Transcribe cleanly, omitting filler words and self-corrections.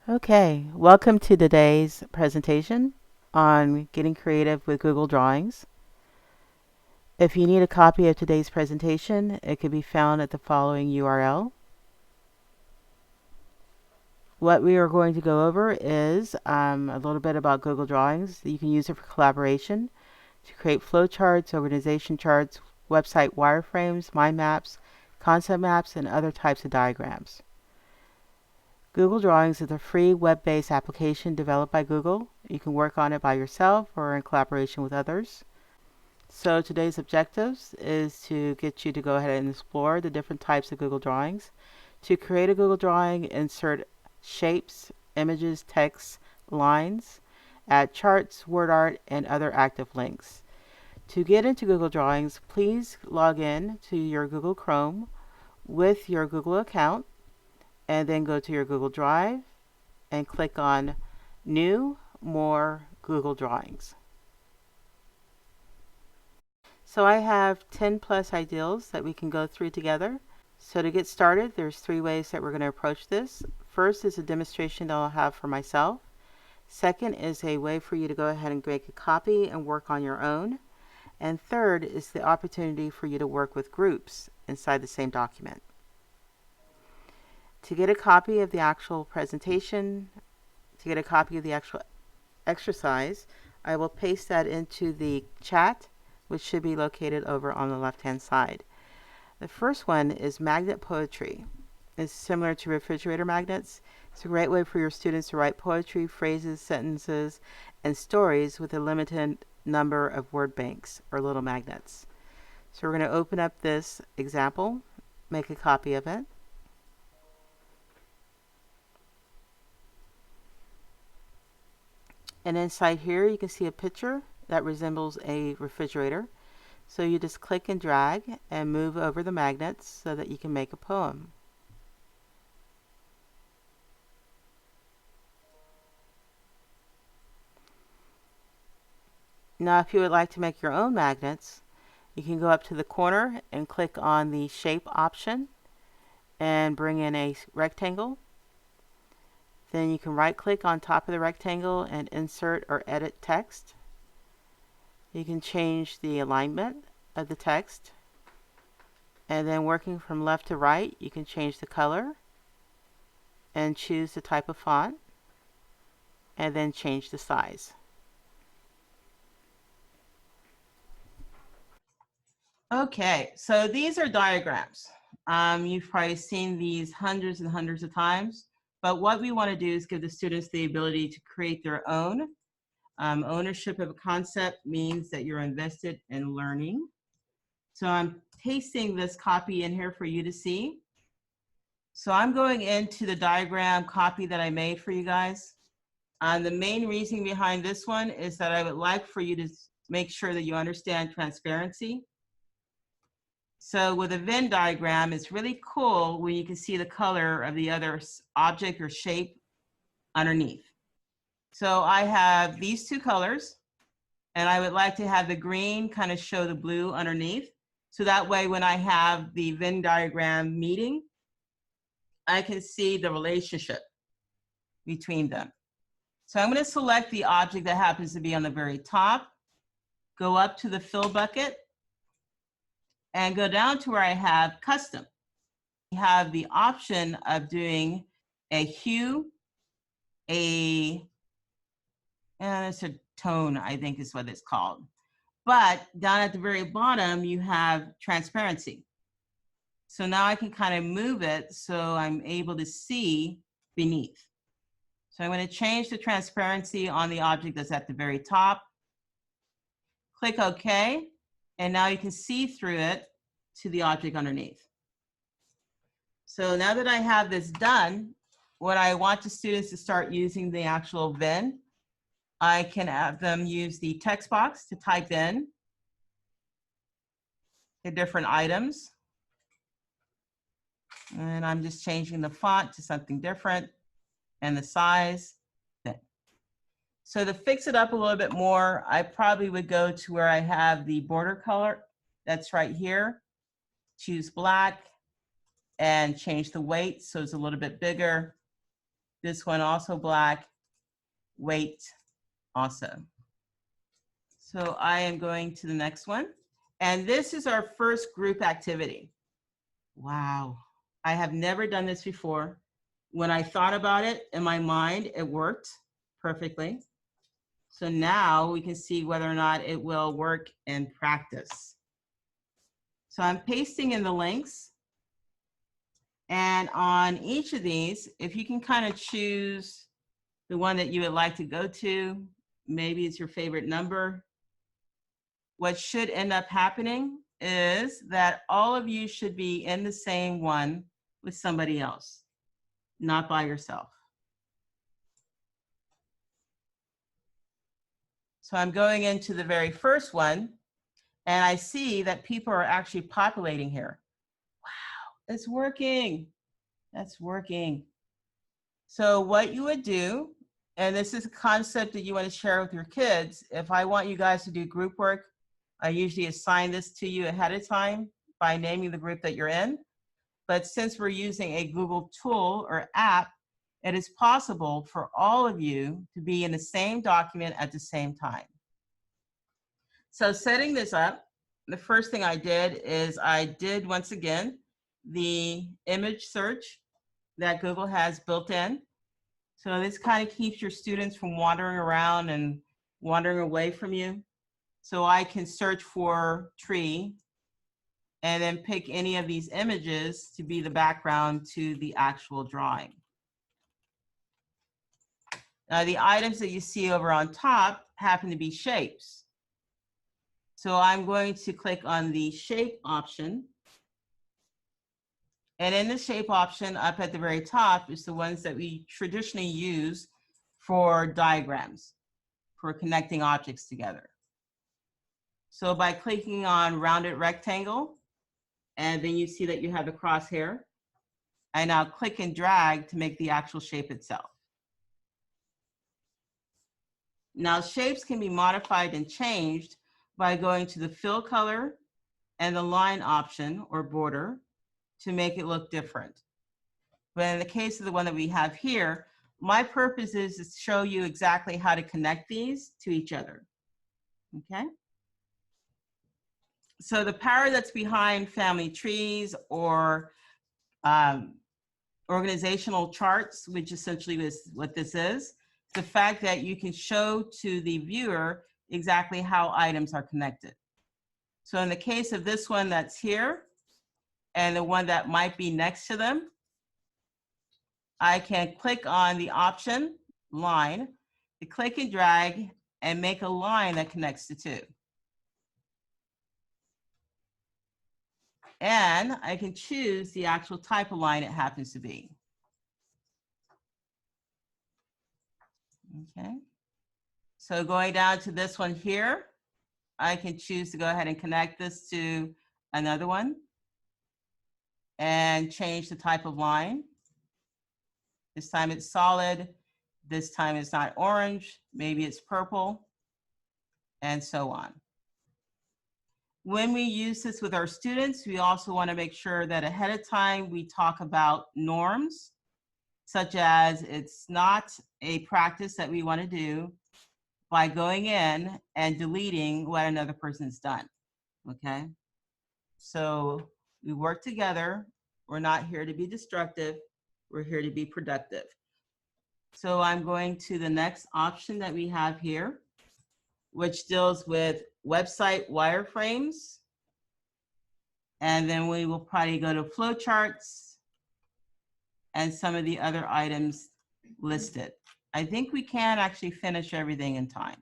Okay, welcome to today's presentation on getting creative with Google Drawings. If you need a copy of today's presentation, it can be found at the following URL. What we are going to go over is a little bit about Google Drawings. You can use it for collaboration, to create flowcharts, organization charts, website wireframes, mind maps, concept maps, and other types of diagrams. Google Drawings is a free web-based application developed by Google. You can work on it by yourself or in collaboration with others. So today's objectives is to get you to go ahead and explore the different types of Google Drawings. To create a Google Drawing, insert shapes, images, text, lines, add charts, word art, and other active links. To get into Google Drawings, please log in to your Google Chrome with your Google account and then go to your Google Drive and click on New, More, Google Drawings. So I have 10 plus ideals that we can go through together. So to get started, there's 3 ways that we're going to approach this. First is a demonstration that I'll have for myself. Second is a way for you to go ahead and make a copy and work on your own. And third is the opportunity for you to work with groups inside the same document. To get a copy of the actual presentation, to get a copy of the actual exercise, I will paste that into the chat, which should be located over on the left-hand side. The first one is magnet poetry. It's similar to refrigerator magnets. It's a great way for your students to write poetry, phrases, sentences, and stories with a limited number of word banks or little magnets. So we're going to open up this example, make a copy of it. And inside here you can see a picture that resembles a refrigerator. So you just click and drag and move over the magnets so that you can make a poem. Now if you would like to make your own magnets, you can go up to the corner and click on the shape option and bring in a rectangle. Then you can right click on top of the rectangle and insert or edit text. You can change the alignment of the text, and then working from left to right you can change the color and choose the type of font and then change the size. Okay, so these are diagrams. You've probably seen these hundreds and hundreds of times, but what we want to do is give the students the ability to create their own. Ownership of a concept means that you're invested in learning. So I'm pasting this copy in here for you to see. So I'm going into the diagram copy that I made for you guys. The main reason behind this one is that I would like for you to make sure that you understand transparency. So with a Venn diagram, it's really cool when you can see the color of the other object or shape underneath. So I have these 2 colors, and I would like to have the green kind of show the blue underneath. So that way when I have the Venn diagram meeting, I can see the relationship between them. So I'm going to select the object that happens to be on the very top, go up to the fill bucket, and go down to where I have custom. You have the option of doing a hue, and it's a tone, I think is what it's called. But down at the very bottom, you have transparency. So now I can kind of move it so I'm able to see beneath. So I'm going to change the transparency on the object that's at the very top. Click OK, and now you can see through it to the object underneath. So now that I have this done, when I want the students to start using the actual Venn, I can have them use the text box to type in the different items. And I'm just changing the font to something different and the size. So to fix it up a little bit more, I probably would go to where I have the border color that's right here, choose black, and change the weight so it's a little bit bigger. This one also black, weight also. So I am going to the next one. And this is our first group activity. Wow, I have never done this before. When I thought about it in my mind, it worked perfectly. So now we can see whether or not it will work in practice. So I'm pasting in the links. And on each of these, if you can kind of choose the one that you would like to go to, maybe it's your favorite number. What should end up happening is that all of you should be in the same one with somebody else, not by yourself. So I'm going into the very first one, and I see that people are actually populating here. Wow, it's working. That's working. So what you would do, and this is a concept that you want to share with your kids, if I want you guys to do group work, I usually assign this to you ahead of time by naming the group that you're in. But since we're using a Google tool or app, it is possible for all of you to be in the same document at the same time. So setting this up, the first thing I did is I did, once again, the image search that Google has built in. So this kind of keeps your students from wandering around and wandering away from you. So I can search for tree and then pick any of these images to be the background to the actual drawing. Now the items that you see over on top happen to be shapes. So I'm going to click on the shape option. And in the shape option up at the very top is the ones that we traditionally use for diagrams, for connecting objects together. So by clicking on rounded rectangle, and then you see that you have the crosshair, I now click and drag to make the actual shape itself. Now shapes can be modified and changed by going to the fill color and the line option or border to make it look different. But in the case of the one that we have here, my purpose is to show you exactly how to connect these to each other, okay? So the power that's behind family trees or organizational charts, which essentially is what this is, the fact that you can show to the viewer exactly how items are connected. So in the case of this one that's here, and the one that might be next to them, I can click on the option, line, to click and drag and make a line that connects the two. And I can choose the actual type of line it happens to be. Okay. So going down to this one here, I can choose to go ahead and connect this to another one and change the type of line. This time it's solid. This time it's not orange. Maybe it's purple, and so on. When we use this with our students, we also want to make sure that ahead of time we talk about norms, such as it's not a practice that we want to do by going in and deleting what another person's done, okay? So we work together. We're not here to be destructive. We're here to be productive. So I'm going to the next option that we have here, which deals with website wireframes. And then we will probably go to flowcharts and some of the other items listed. I think we can actually finish everything in time.